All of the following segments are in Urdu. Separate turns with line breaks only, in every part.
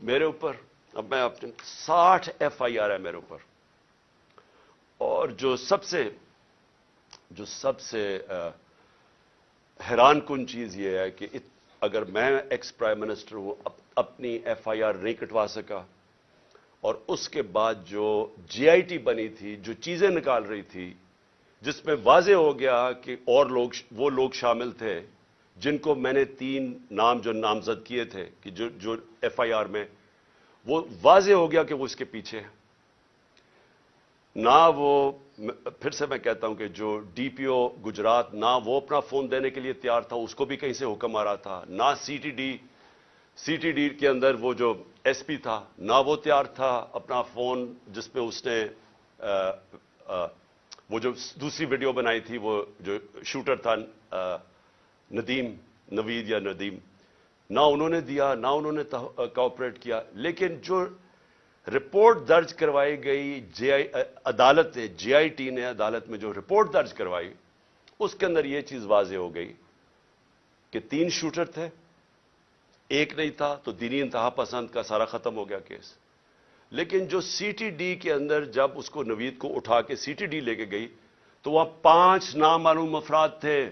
میرے اوپر اب میں اپنے 60 FIR ہے میرے اوپر. اور جو سب سے حیران کن چیز یہ ہے کہ اگر میں ایکس پرائم منسٹر ہوں اپنی FIR نہیں کٹوا سکا, اور اس کے بعد جو GIT بنی تھی, جو چیزیں نکال رہی تھی, جس میں واضح ہو گیا کہ اور وہ لوگ شامل تھے جن کو میں نے 3 نام جو نامزد کیے تھے کہ جو FIR میں, وہ واضح ہو گیا کہ وہ اس کے پیچھے ہیں. نہ وہ, پھر سے میں کہتا ہوں کہ جو DPO گجرات, نہ وہ اپنا فون دینے کے لیے تیار تھا, اس کو بھی کہیں سے حکم آ رہا تھا. نہ CTD کے اندر وہ جو SP تھا, نہ وہ تیار تھا اپنا فون جس پہ اس نے وہ جو دوسری ویڈیو بنائی تھی, وہ جو شوٹر تھا نوید یا ندیم, نہ انہوں نے دیا, نہ انہوں نے کوآپریٹ کیا. لیکن جو رپورٹ درج کروائی گئی عدالت نے, GIT نے عدالت میں جو رپورٹ درج کروائی, اس کے اندر یہ چیز واضح ہو گئی کہ 3 شوٹر تھے, ایک نہیں تھا, تو دینی انتہا پسند کا سارا ختم ہو گیا کیس. لیکن جو CTD کے اندر جب اس کو نوید کو اٹھا کے CTD لے کے گئی تو وہاں 5 نامعلوم افراد تھے.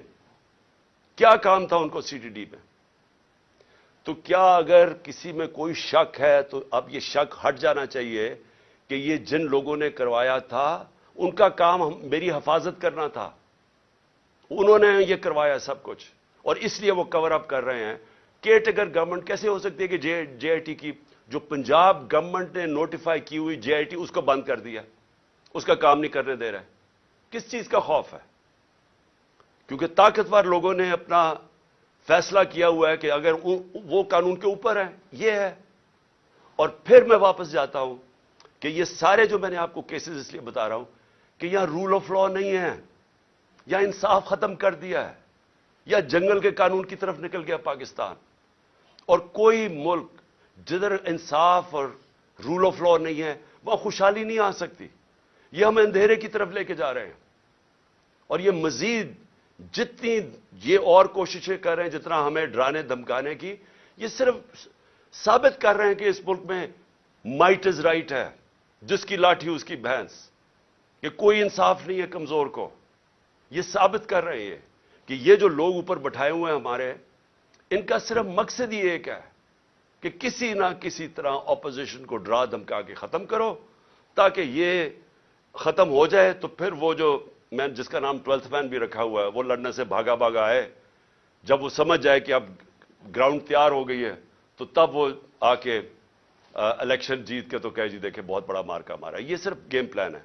کیا کام تھا ان کو CTD میں؟ تو کیا اگر کسی میں کوئی شک ہے تو اب یہ شک ہٹ جانا چاہیے کہ یہ جن لوگوں نے کروایا تھا ان کا کام میری حفاظت کرنا تھا, انہوں نے یہ کروایا سب کچھ, اور اس لیے وہ کور اپ کر رہے ہیں. کیئرٹیکر گورنمنٹ کیسے ہو سکتی ہے کہ GIT کی جو پنجاب گورنمنٹ نے نوٹیفائی کی ہوئی GIT, اس کو بند کر دیا, اس کا کام نہیں کرنے دے رہا ہے؟ کس چیز کا خوف ہے؟ کیونکہ طاقتور لوگوں نے اپنا فیصلہ کیا ہوا ہے کہ اگر وہ قانون کے اوپر ہے, یہ ہے. اور پھر میں واپس جاتا ہوں کہ یہ سارے جو میں نے آپ کو کیسز اس لیے بتا رہا ہوں کہ یہاں رول آف لا نہیں ہے, یا انصاف ختم کر دیا ہے, یا جنگل کے قانون کی طرف نکل گیا پاکستان. اور کوئی ملک جدھر انصاف اور رول آف لا نہیں ہے وہاں خوشحالی نہیں آ سکتی. یہ ہم اندھیرے کی طرف لے کے جا رہے ہیں, اور یہ مزید جتنی یہ اور کوششیں کر رہے ہیں, جتنا ہمیں ڈرانے دھمکانے کی, یہ صرف ثابت کر رہے ہیں کہ اس ملک میں مائٹ از رائٹ ہے, جس کی لاٹھی اس کی بھینس, کہ کوئی انصاف نہیں ہے کمزور کو. یہ ثابت کر رہے ہیں کہ یہ جو لوگ اوپر بٹھائے ہوئے ہیں ہمارے, ان کا صرف مقصد ہی ایک ہے کہ کسی نہ کسی طرح اپوزیشن کو ڈرا دھمکا کے ختم کرو, تاکہ یہ ختم ہو جائے. تو پھر وہ جو میں جس کا نام 12th مین بھی رکھا ہوا ہے, وہ لڑنے سے بھاگا آئے, جب وہ سمجھ جائے کہ اب گراؤنڈ تیار ہو گئی ہے, تو تب وہ آ کے الیکشن جیت کے تو کہے جی دیکھیں بہت بڑا مارکا مارا. یہ صرف گیم پلان ہے.